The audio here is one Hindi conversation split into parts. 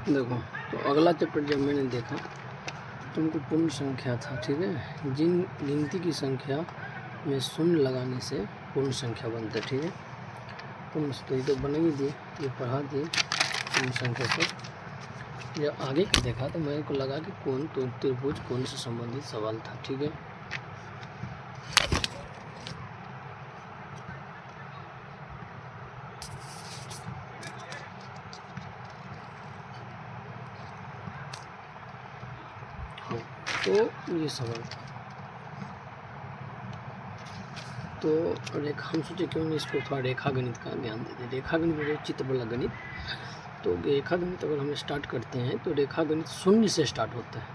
देखो, तो अगला चैप्टर जब मैंने देखा तो हमको पूर्ण संख्या था, ठीक है। जिन गिनती की संख्या में शून्य लगाने से पूर्ण संख्या बनता है, ठीक है। तो ये तो बना ही दिए, ये पढ़ा दिए पूर्ण संख्या से। जब आगे का देखा तो मेरे को लगा कि कौन तो त्रिभुज कौन से संबंधित सवाल था, ठीक है। हाँ, तो ये सवाल था। तो रेखा, हम सोचे क्यों नहीं इसको थोड़ा रेखा गणित का ध्यान देते। रेखा गणित में चित्र वाला गणित, तो रेखा गणित अगर हम स्टार्ट करते हैं तो रेखा गणित शून्य से स्टार्ट होता है।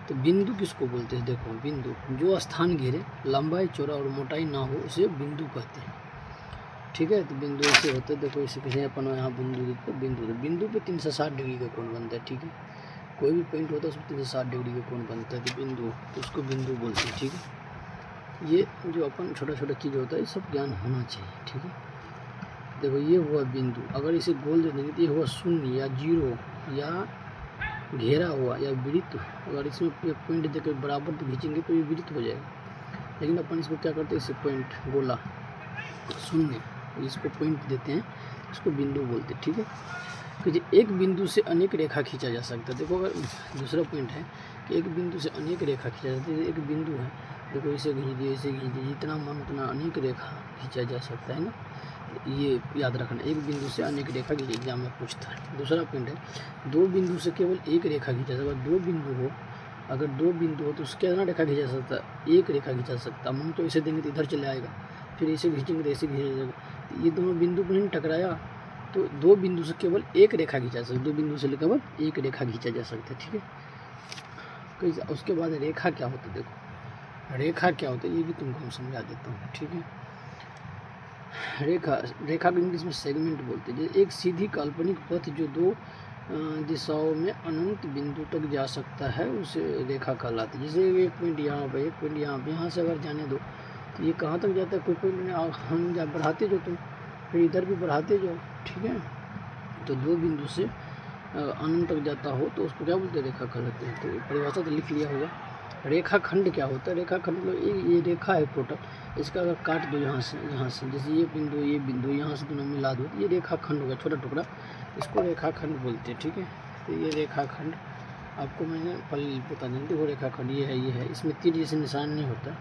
तो बिंदु किसको बोलते हैं? देखो, बिंदु जो स्थान घेरे, लंबाई चौड़ा और मोटाई ना हो उसे बिंदु कहते हैं, ठीक है। तो बिंदु ऐसे होते हैं, देखो इसे किसी अपन यहाँ बिंदु पे 360 डिग्री का कोण बनता है, ठीक है। कोई भी पॉइंट होता है उसमें 360 डिग्री का कोण बनता है, तो बिंदु, तो उसको बिंदु बोलते हैं, ठीक है। ये जो अपन छोटा छोटा चीज़ होता है, ये सब ज्ञान होना चाहिए, ठीक है। देखो ये हुआ बिंदु, अगर इसे गोल दे देंगे तो ये हुआ शून्य या जीरो या घेरा हुआ या वृत्त। अगर इसमें पॉइंट देकर बराबर तो खींचेंगे तो ये वृत्त हो जाएगा, लेकिन अपन इसको क्या करते हैं, इसे पॉइंट गोला शून्य, इसको पॉइंट देते हैं, इसको बिंदु बोलते हैं, ठीक है। कि एक बिंदु से अनेक रेखा खींचा जा सकता है। देखो, अगर दूसरा पॉइंट है कि एक बिंदु से अनेक रेखा खींचा जाता है। एक बिंदु है, देखो इसे खींच दिए, इसे खींच दिए, जितना मन उतना अनेक रेखा खींचा जा सकता है ना, ये याद रखना। एक बिंदु से अनेक रेखा की एग्जाम में पूछता है। दूसरा पॉइंट है, दो बिंदु से केवल एक रेखा खींचा जा सकता है। दो बिंदु हो, अगर दो बिंदु हो तो उसके कितना रेखा खींचा जा सकता है? एक रेखा खींचा जा सकता है। हम तो इसे देंगे तो इधर चले आएगा, फिर इसे खींचेंगे तो ऐसे खींचा जाएगा। ये दोनों बिंदु पर नहीं टकराया, तो दो बिंदु से केवल एक रेखा खींचा जा सकता है। दो बिंदु से केवल एक रेखा खींचा जा सकता है, ठीक है। तो उसके बाद रेखा क्या होता है? देखो रेखा क्या होता है ये भी तुमको हम समझा देता हूँ, ठीक है। रेखा को इंग्लिश में सेगमेंट बोलते हैं। एक सीधी काल्पनिक पथ जो दो दिशाओं में अनंत बिंदु तक जा सकता है उसे रेखा कहलाती है। जैसे एक पॉइंट यहाँ पे, एक पॉइंट यहाँ पे, यहाँ से अगर जाने दो तो ये कहाँ तक जाता है? कोई पॉइंट हम बढ़ाते जो तुम, फिर इधर भी बढ़ाते जाओ, ठीक है। तो दो बिंदु से अनंत तक जाता हो तो उसको क्या बोलते हैं? रेखा कहलाते हैं। तो परिभाषा तो लिख लिया होगा। रेखाखंड क्या होता है? रेखाखंड मतलब ये रेखा है टोटल, इसका अगर काट दो यहाँ से, जैसे ये बिंदु यहाँ से दोनों मिला दो तो ये रेखाखंड होगा, छोटा टुकड़ा, इसको रेखाखंड बोलते हैं, ठीक है। तो ये रेखाखंड आपको मैंने पल बता दें। देखो रेखाखंड ये है, इसमें तीर जैसे निशान नहीं होता,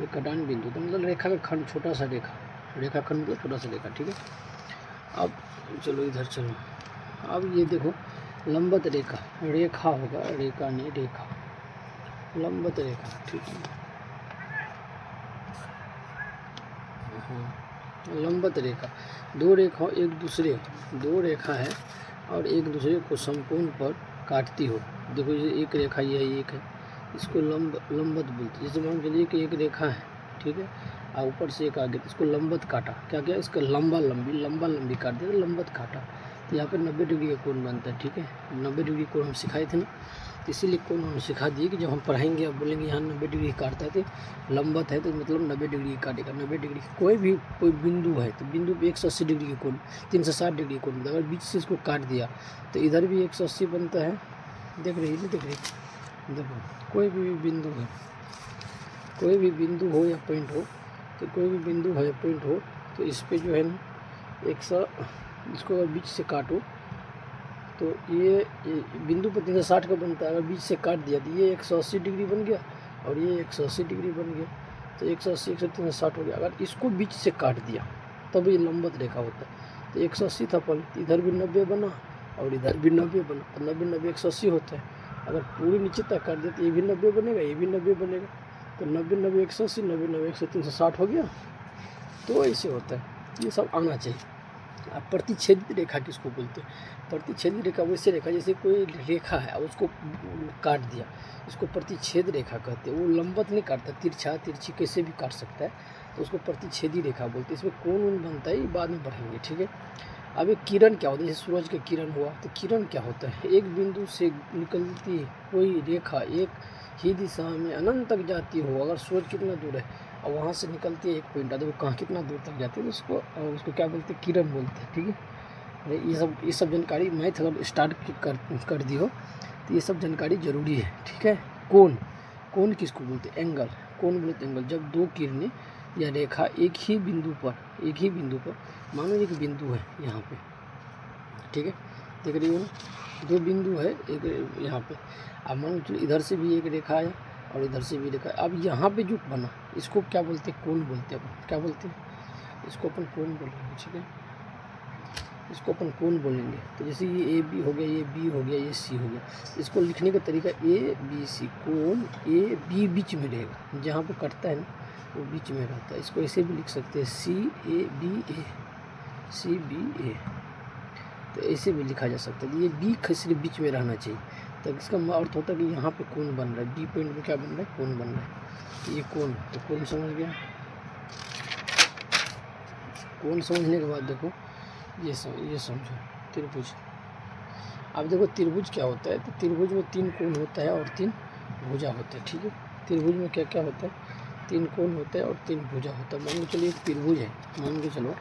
ये कटान बिंदु तो मतलब रेखा का खंड, छोटा सा रेखाखंड मतलब छोटा सा रेखा, ठीक है। अब चलो इधर चलो, अब ये देखो लंबवत रेखा होगा, रेखा नहीं रेखा, लंबवत रेखा, ठीक है। लंबवत रेखा, दो रेखा है और एक दूसरे को समकोण पर काटती हो। देखो ये एक रेखा, ये एक है, इसको लंबवत बोलते हैं। जैसे मान चलिए कि एक रेखा है, ठीक है, और ऊपर से एक आगे, तो इसको लंबवत काटा, क्या इसका लंबा लंबी काट दिया, तो लंबवत काटा, तो यहाँ पर 90 डिग्री का कोण बनता है, ठीक है। 90 डिग्री कोण हम सिखाए थे ना, तो इसीलिए कोण हम सिखा दिए कि जब हम पढ़ाएंगे अब बोलेंगे यहाँ 90 डिग्री काटता है, तो लंबवत है तो मतलब 90 डिग्री काटेगा। 90 डिग्री कोई बिंदु है तो बिंदु पे 180 डिग्री का कोण, 360 डिग्री कोण, अगर बीच से इसको काट दिया तो इधर भी 180 बनता है। देख रही है, देखो कोई भी बिंदु है, कोई भी बिंदु हो या पॉइंट हो, तो कोई भी बिंदु है या पॉइंट हो तो इस पर जो है ना इसको अगर बीच से काटो तो ये बिंदु पर 360 का बनता है। अगर बीच से काट दिया तो ये 180 डिग्री बन गया और ये 180 डिग्री बन गया, तो 180 360 हो गया। अगर इसको बीच से काट दिया तब ये लंबवत रेखा होता है। तो 180 था पल, इधर भी 90 बना और इधर भी 90 बना, तो 90 180 होता है। अगर पूरी नीचे तक काट दिया तो ये भी 90 बनेगा, ये भी 90 बनेगा, तो 90 180, 90 180 360 हो गया। तो ऐसे होता है, ये सब आना चाहिए। अब प्रतिच्छेदित रेखा किसको बोलते हैं? प्रतिच्छेदित रेखा वैसे रेखा जैसे कोई रेखा है उसको काट दिया, इसको प्रतिच्छेद रेखा कहते हैं। वो लंबवत नहीं काटता, तिरछी कैसे भी काट सकता है, तो उसको प्रतिच्छेदी रेखा बोलते हैं। इसमें कोण बनता है, ये बाद में पढ़ेंगे, ठीक है। अब एक किरण क्या होता है? जैसे सूरज का किरण हुआ, तो किरण क्या होता है? एक बिंदु से निकलती कोई रेखा एक ही दिशा में अनंत तक जाती हो। अगर सूरज कितना दूर है और वहाँ से निकलती है एक पॉइंट, देखो कहाँ कितना दूर तक जाती है, तो उसको क्या बोलते हैं? किरण बोलते हैं, ठीक है। अरे ये सब जानकारी मैथ अगर स्टार्ट कर दी हो तो ये सब जानकारी जरूरी है, ठीक है। कोण किसको बोलते हैं? एंगल। कोण बोलते एंगल जब दो किरणें या रेखा एक ही बिंदु पर मानो एक बिंदु है यहाँ पे, ठीक है, देख रही हो ना, दो बिंदु है एक यहाँ पे। अब मान लो इधर से भी एक रेखा है और इधर से भी रेखा है। अब यहाँ पे जो बना इसको क्या बोलते हैं? कोण बोलते हैं। अपन क्या बोलते हैं? इसको अपन कोण बोलेंगे, ठीक है, इसको अपन कोण बोलेंगे। तो जैसे ये ए बी हो गया, ये बी हो गया, ये सी हो गया। इसको लिखने का तरीका ए बी सी, कोण ए बी बीच में रहेगा, जहाँ पे कटता है ना वो बीच में रहता है। इसको ऐसे भी लिख सकते हैं सी A B A, C B ए, तो ऐसे भी लिखा जा सकता है। ये बी सिर्फ बीच में रहना चाहिए, तो इसका अर्थ होता है कि यहाँ पे कोण बन रहा है, बी पॉइंट में क्या बन रहा है? कोण बन रहा है। ये कोण, तो कोण समझ गया। कोण समझने के बाद देखो ये समझो त्रिभुज। अब देखो त्रिभुज क्या होता है, तो त्रिभुज में 3 कोण होता है और 3 भुजा होता है, ठीक है। त्रिभुज में क्या क्या होता है? 3 कोण होता है और 3 भुजा होता है। मान लो चलो एक त्रिभुज है, मान के चलो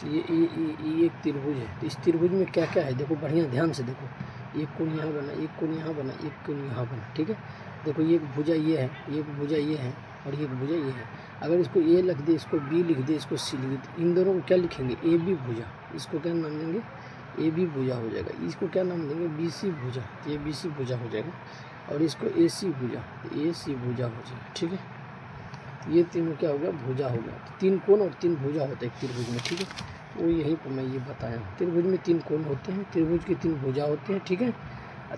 ये एक त्रिभुज है। तो इस त्रिभुज में क्या क्या है देखो, बढ़िया ध्यान से देखो। एक कोण यहाँ बना, एक कोण यहाँ बना, एक कोण यहाँ बना, ठीक है। देखो ये एक भुजा ये है, एक भुजा ये है और एक भुजा ये है। अगर इसको ए लिख दे, इसको बी लिख दे, इसको सी लिख दे, इन दोनों को क्या लिखेंगे? ए बी भुजा। इसको क्या नाम देंगे? ए बी भुजा हो जाएगा। इसको क्या नाम देंगे? बी सी भुजा, ये बी सी भुजा हो जाएगा। और इसको ए सी भुजा, ए सी भुजा हो जाएगा, ठीक है। ये तीनों क्या हो गया? भुजा हो गया। तो 3 कोण और 3 भुजा होता है एक त्रिभुज में, ठीक है। वो यहीं पर मैं ये बताया हूँ। त्रिभुज में 3 कोण होते हैं, त्रिभुज के 3 भुजा होते हैं, ठीक है।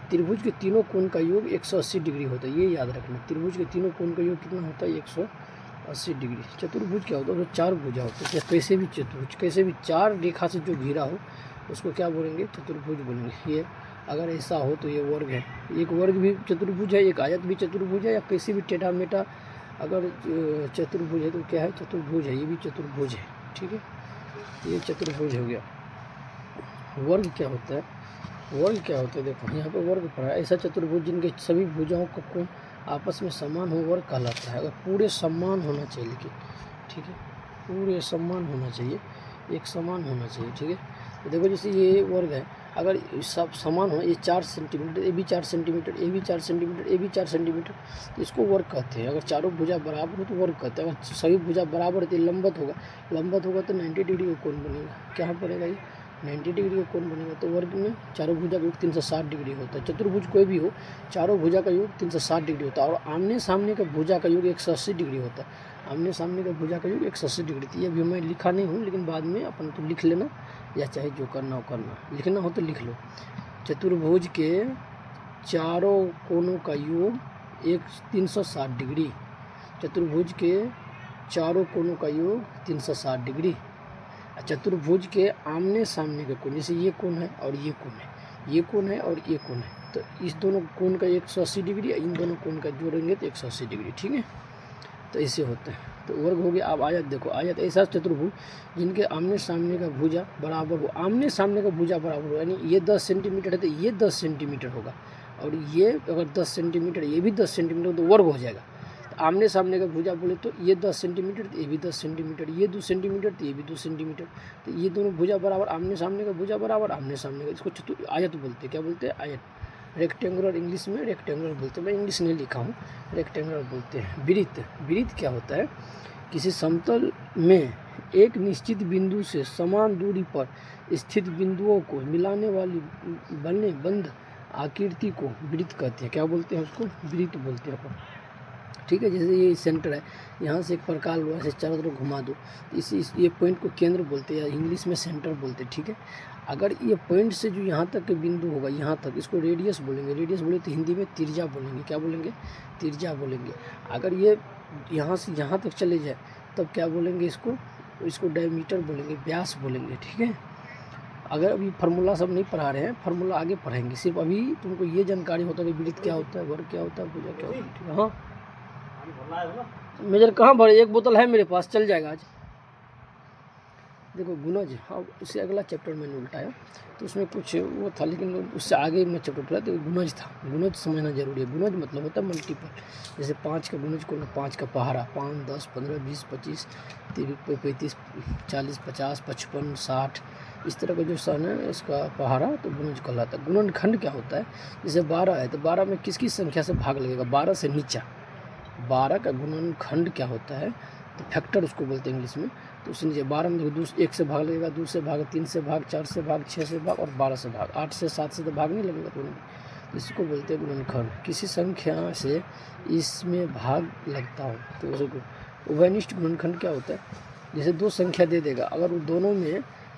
त्रिभुज के तीनों कोण का योग 180 डिग्री होता है, ये याद रखना। त्रिभुज के तीनों कोण का योग कितना होता है? 180 डिग्री। चतुर्भुज क्या होता है? तो 4 भुजा होते हैं। कैसे भी चतुर्भुज, कैसे भी 4 रेखा से जो घिरा हो उसको क्या बोलेंगे? चतुर्भुज बोलेंगे। ये अगर ऐसा हो तो ये वर्ग है, एक वर्ग भी चतुर्भुज है, एक आयत भी चतुर्भुज है, या कैसे भी टेढ़ा मेढ़ा अगर चतुर्भुज है तो क्या है? चतुर्भुज है, ये भी चतुर्भुज है, ठीक है। ये चतुर्भुज हो गया। वर्ग क्या होता है? वर्ग क्या होता है देखो यहाँ पे वर्ग पड़ा है। ऐसा चतुर्भुज जिनके सभी भुजाओं का कोण आपस में समान हो वर्ग कहलाता है। अगर पूरे समान होना चाहिए, लेकिन ठीक है, पूरे समान होना चाहिए, एक समान होना चाहिए, ठीक है। तो देखो जैसे ये वर्ग है, अगर सब समान हो, ये 4 सेंटीमीटर, ये भी 4 सेंटीमीटर, ये भी 4 सेंटीमीटर, ये भी 4 सेंटीमीटर, तो इसको वर्ग कहते हैं। अगर चारों भुजा बराबर हो तो वर्ग कहते हैं। अगर सभी भुजा बराबर है तो लंबवत होगा तो 90 डिग्री का कोण बनेगा। क्या बनेगा? ये 90 डिग्री का कोण बनेगा। तो वर्ग में चारों भुजा का योग 360 डिग्री होता है। चतुर्भुज कोई भी हो, चारों भुजा का योग 360 डिग्री होता है। और आमने सामने का भुजा का योग 180 डिग्री होता है। आमने सामने का भुजा का योग 180 डिग्री। तो ये अभी मैं लिखा नहीं हूँ, लेकिन बाद में अपन तो लिख लेना, या चाहे जो करना हो करना, लिखना हो तो लिख लो। चतुर्भुज के चारों कोणों का योग 360 डिग्री। चतुर्भुज के चारों कोणों का योग 360 डिग्री। चतुर्भुज के आमने सामने का कोण, जैसे ये कोण है और ये कोण है, ये कोण है और ये कोण है, तो इस दोनों कोण का 180 डिग्री, इन दोनों कोण का जोड़ेंगे तो 180 डिग्री, ठीक है। तो ऐसे होता है। तो वर्ग हो गया। अब आयत देखो, आयत ऐसा चतुर्भुज जिनके आमने सामने का भुजा बराबर हो, आमने सामने का भुजा बराबर हो, यानी ये 10 सेंटीमीटर है तो ये 10 सेंटीमीटर होगा, और ये अगर 10 सेंटीमीटर, ये भी 10 सेंटीमीटर, तो वर्ग हो जाएगा। आमने सामने का भुजा बोले तो ये 10 सेंटीमीटर तो ये भी 10 सेंटीमीटर, ये 2 सेंटीमीटर तो ये भी 2 सेंटीमीटर, तो ये दोनों भुजा बराबर, आमने सामने का भुजा बराबर, आमने सामने का, इसको आयत बोलते हैं। क्या बोलते हैं? आयत। रेक्टेंगुलर इंग्लिश में रेक्टेंगुलर बोलते हैं, मैं इंग्लिश नहीं लिखा हूँ, रेक्टेंगुलर बोलते हैं। वृत्त, वृत्त क्या होता है? किसी समतल में एक निश्चित बिंदु से समान दूरी पर स्थित बिंदुओं को मिलाने वाली बंद आकृति को वृत्त कहते हैं। क्या बोलते हैं? उसको वृत्त बोलते हैं अपन, ठीक है। जैसे ये सेंटर है, यहाँ से एक प्रकार लो, ऐसे चारों तरफ घुमा दो, ये पॉइंट को केंद्र बोलते हैं, या इंग्लिश में सेंटर बोलते हैं, ठीक है। अगर ये पॉइंट से जो यहाँ तक के बिंदु होगा, यहाँ तक, इसको रेडियस बोलेंगे। रेडियस बोले तो हिंदी में तिर्जा बोलेंगे। क्या बोलेंगे? तिर्जा बोलेंगे। अगर ये यहाँ से यहाँ तक चले जाए तब क्या बोलेंगे? इसको डायमीटर बोलेंगे, व्यास बोलेंगे, ठीक है। अगर अभी फार्मूला सब नहीं पढ़ा रहे हैं, फार्मूला आगे पढ़ाएंगे, सिर्फ अभी तुमको ये जानकारी होता है कि वृत्त क्या होता है, वर्ग क्या होता है, भुजा क्या होता है। हाँ मेजर कहाँ भरे? एक बोतल है मेरे पास, चल जाएगा आज। देखो गुणज, अब उससे अगला चैप्टर मैंने उल्टाया तो उसमें कुछ वो था, लेकिन उससे आगे मैं चैप्टर पढ़ा तो गुणज था। गुणज समझना जरूरी है। गुणज मतलब होता है मल्टीपल। जैसे 5 का गुणज को 5 का पहाड़ा, 5, 10, 15, 20, 25, 35, 40, 50, 55, 60, इस तरह का जो सन है इसका पहाड़ा तो गुणज कहलाता है। गुणनखंड क्या होता है, जैसे 12 है तो 12 में किस किस संख्या से भाग लगेगा, 12 से नीचा। 12 का गुणनखंड क्या होता है, तो फैक्टर उसको बोलते हैं इंग्लिश में। तो उससे नीचे 12 में देखो 1 से भाग लगेगा, 2 से भाग, 3 से भाग, 4 से भाग, 6 से भाग और 12 से भाग। 8 से 7 से तो भाग नहीं लगेगा तो इसको बोलते हैं गुणनखंड। किसी संख्या से इसमें भाग लगता हो तो उसको उभयनिष्ठ गुणनखंड क्या होता है, जैसे 2 संख्या दे देगा, अगर वो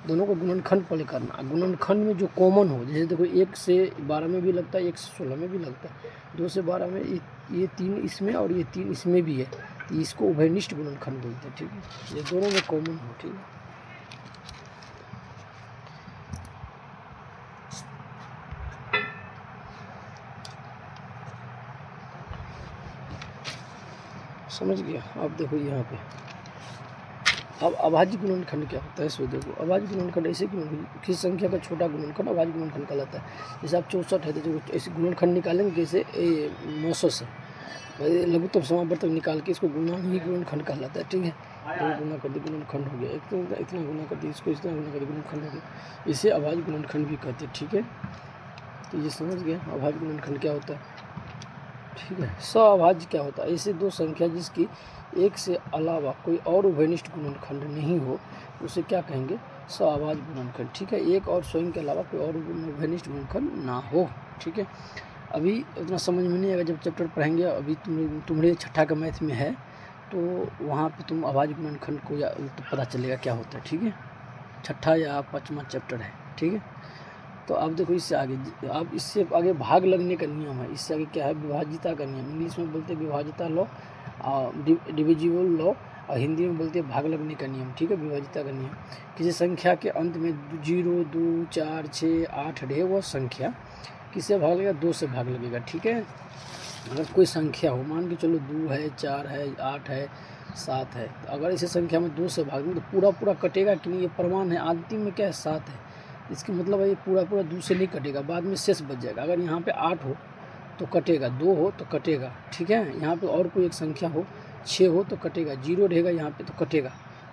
दोनों को गुणनखंड पहले करना। गुणनखंड में जो कॉमन हो, जैसे देखो 1 से 12 में भी लगता है, 1 से 16 में भी लगता है, 2 से 12 में ये 3 इसमें और ये 3 इसमें भी है, तो इसको उभयनिष्ठ गुणनखंड बोलते हैं। ठीक है, ये दोनों में कॉमन हो। ठीक है, समझ गया। अब देखो यहाँ पे अब अभाज्य गुणनखंड क्या होता है, सो देखो अभाज्य गुणनखंड ऐसे किसी संख्या का छोटा गुणनखंड अभाज्य गुणनखंड कहलाता है। जैसे आप 64 है तो ऐसे गुणनखंड निकालेंगे, जैसे 900 से लघुत्तम समावर्तक निकाल के इसको गुणा ही गुणनखंड कहलाता है। ठीक है, दो गुना कर दिया गुणनखंड हो गया, इतना गुना कर दिया, इसको इतना गुना कर दिया गुणनखंड हो गया। इसे अभाज्य गुणनखंड भी कहते हैं। ठीक है, तो ये समझ गए अभाज्य गुणनखंड क्या होता है। ठीक है, सअभाज्य क्या होता है, ऐसे 2 संख्या जिसकी एक से अलावा कोई और उभयनिष्ठ गुणनखंड नहीं हो उसे क्या कहेंगे, सअभाज्य गुणनखंड। ठीक है, एक और स्वयं के अलावा कोई और उभयनिष्ठ गुणनखंड ना हो। ठीक है, अभी उतना समझ में नहीं आएगा, जब चैप्टर पढ़ेंगे। अभी तुम्हारे 6ठा का मैथ में है तो वहाँ पे तुम अभाज्य गुणनखंड को तो पता चलेगा क्या होता है। ठीक है, 6ठा या 5वां चैप्टर है। ठीक है, तो अब देखो इससे आगे, अब इससे आगे भाग लगने का नियम है। इससे आगे क्या है, विभाजिता का नियम। इंग्लिश में बोलते हैं विभाजिता लॉ, डिविजिबल लॉ, और हिंदी में बोलते हैं भाग लगने का नियम। ठीक है, विभाजिता का नियम। किसी संख्या के अंत में 0, 2, 4, 6, 8 रहे, वह संख्या किससे भाग लगेगा, 2 से भाग लगेगा। ठीक है, अगर कोई संख्या हो, मान के चलो 2 है, 4 है, 8 है, 7 है, तो अगर इसी संख्या में 2 से भाग में तो पूरा कटेगा कि नहीं, ये प्रमाण है। अंतिम में क्या है, 7 है, इसका मतलब है ये पूरा 2 से नहीं कटेगा, बाद में शेष बच जाएगा। अगर यहाँ पे 8 हो तो कटेगा, 2 हो तो कटेगा। ठीक है, यहाँ पे और कोई एक संख्या हो, 6 हो तो कटेगा, 0 रहेगा यहाँ पे तो कटेगा,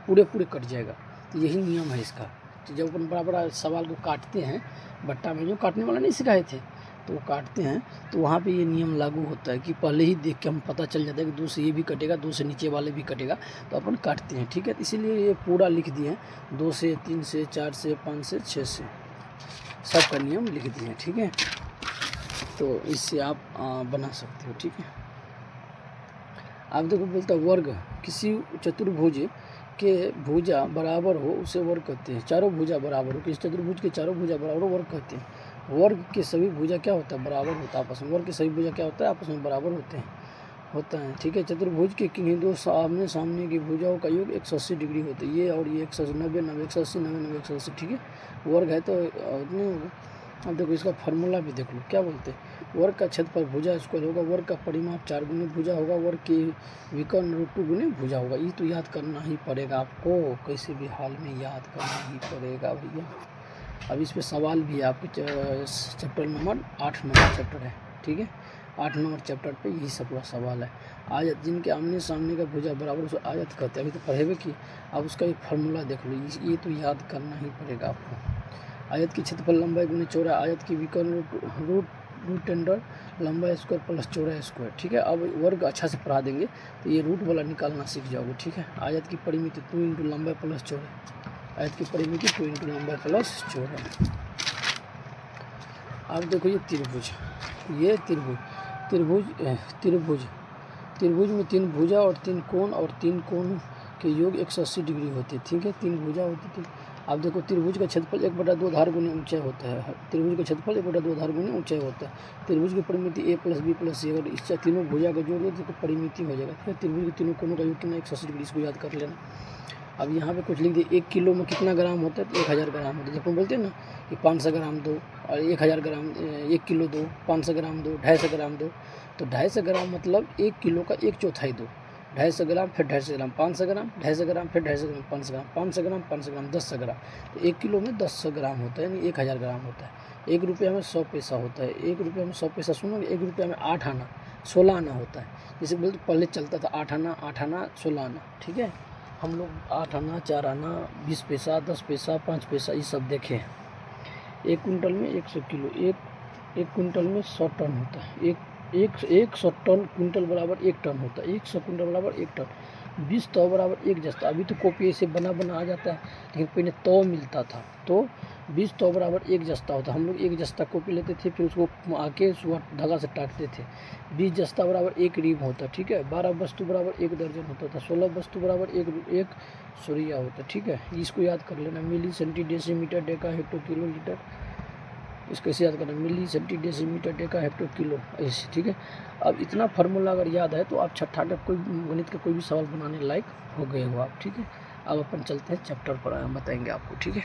पूरे कट जाएगा। तो यही नियम है इसका। तो जब अपन बड़ा सवाल को काटते हैं, बट्टा में जो काटने वाला नहीं सिखाए थे, तो वो काटते हैं तो वहाँ पे ये नियम लागू होता है कि पहले ही देख के हम पता चल जाता है कि 2 से ये भी कटेगा, 2 से नीचे वाले भी कटेगा, तो अपन काटते हैं। ठीक है, तो इसीलिए ये पूरा लिख दिए हैं, 2 से, 3 से, 4 से, 5 से, 6 से, सब का नियम लिख दिए हैं। ठीक है, तो इससे आप बना सकते हो। ठीक है, आप देखो बोलता है वर्ग, किसी चतुर्भुज के भुजा बराबर हो उसे वर्ग कहते हैं। चारों भुजा बराबर हो, किसी चतुर्भुज के चारों भुजा बराबर हो वर्ग कहते हैं। वर्ग के सभी भुजा क्या होता है, बराबर होता है आपस में। वर्ग के सभी भुजा क्या होता है, आपस में बराबर होता है। ठीक है, चतुर्भुज के किन्हीं 2 आमने सामने की भुजाओं का योग 180 डिग्री होता है। ये और ये 190, 90, 180, 90, 90, 180। ठीक है, वर्ग है तो उतने होगा। अब देखो इसका फार्मूला भी देख लो, क्या बोलते हैं, वर्ग का क्षेत्रफल भुजा स्क्वायर होगा, वर्ग का परिमाप 4 गुने भुजा होगा, वर्ग के विकर्ण √2 गुने भुजा होगा। ये तो याद करना ही पड़ेगा आपको, कैसे भी हाल में याद करना ही पड़ेगा भैया। अब इस पे सवाल भी है आपके चैप्टर नंबर 8 नंबर चैप्टर है। ठीक है, 8 नंबर चैप्टर पे यही सब पूरा सवाल है। आयत, जिनके आमने सामने का भुजा बराबर उसको आयत कहते हैं। अभी तो पढ़ेबे की, अब उसका एक फार्मूला देख लो, ये तो याद करना ही पड़ेगा आपको। आयत की क्षेत्रफल लंबाई गुने चौड़ा, आयत की विकर्ण रूट टेंडर लंबाई स्क्वायर प्लस चौड़ा स्क्वायर। ठीक है, अब वर्ग अच्छा से पढ़ा देंगे तो ये रूट वाला निकालना सीख जाओगे। ठीक है, आयत की परिमिति 2 इंटू लंबाई प्लस चौड़ा, आयत की परिमिति 2 इंटू लंबाई प्लस चौड़ा। अब देखो ये त्रिभुज, ये त्रिभुज में 3 भुजा और 3 कोण, और 3 कोण के योग 180 डिग्री होते हैं। ठीक है, 3 भुजा होती थी। अब देखो त्रिभुज का क्षेत्रफल 1/2 धार गुने ऊंचाई होता है। त्रिभुज का क्षेत्रफल 1/2 धार गुने ऊंचाई होता है। त्रिभुज की परिमिति a + b + c, अगर इससे तीनों भुजा का जोड़ दो तो परिमिति हो जाएगा। फिर त्रिभुज के तीनों कोणों का योग कितना, 180 डिग्री, इसको याद कर लेना। अब यहाँ पे कुछ लिख दिए, 1 किलो में कितना ग्राम होता है, तो 1000 ग्राम होता है। जब हम बोलते हैं ना कि 500 ग्राम दो, और 1000 ग्राम 1 किलो दो, 500 ग्राम दो, 250 ग्राम दो, तो 250 ग्राम मतलब 1 किलो का 1/4 दो। 250 ग्राम, फिर 250 ग्राम, 500 ग्राम, 250 ग्राम, फिर 250 ग्राम, 500 ग्राम, 500 ग्राम, 500 ग्राम, 10 ग्राम। तो 1 किलो में 10 ग्राम होता है, यानी 1000 ग्राम होता है। 1 रुपया में 100 पैसा होता है। 1 रुपया में 100 पैसा, सुनो, 1 रुपया में 8 आना, 16 आना होता है। जैसे बोलते पहले चलता था 8 आना, 8 आना, 16 आना, ठीक है। हम लोग 8 आना, 4 आना, 20 पैसा, 10 पैसा, 5 पैसा, ये सब देखे हैं। 1 कुंटल में 100 किलो, एक कुंटल में 100 टन होता है। 100 टन कुंटल बराबर 1 टन होता है। 100 कुंटल बराबर 1 टन। 20 तौ बराबर 1 जस्ता। अभी तो कॉपी ऐसे बना आ जाता है, लेकिन पहले तौ मिलता था, तो 20 तौ बराबर 1 जस्ता होता है। हम लोग 1 जस्ता कॉपी लेते थे, फिर उसको आके धागा से टाकते थे। 20 जस्ता बराबर 1 रीब होता, ठीक है। 12 वस्तु बराबर 1 दर्जन होता था। 16 वस्तु बराबर एक सुरिया होता, ठीक है। इसको याद कर लेना, milli, centi, decimetre, deca, hecto, kilo, litre. इसको कैसे याद करना, milli, centi, decimetre, deca, hecto, kilo, ऐसे, ठीक है। अब इतना फार्मूला अगर याद है तो आप छठा का कोई गणित का कोई भी सवाल बनाने लायक हो गए हो आप, ठीक है। अब अपन चलते हैं चैप्टर पर, बताएंगे आपको, ठीक है।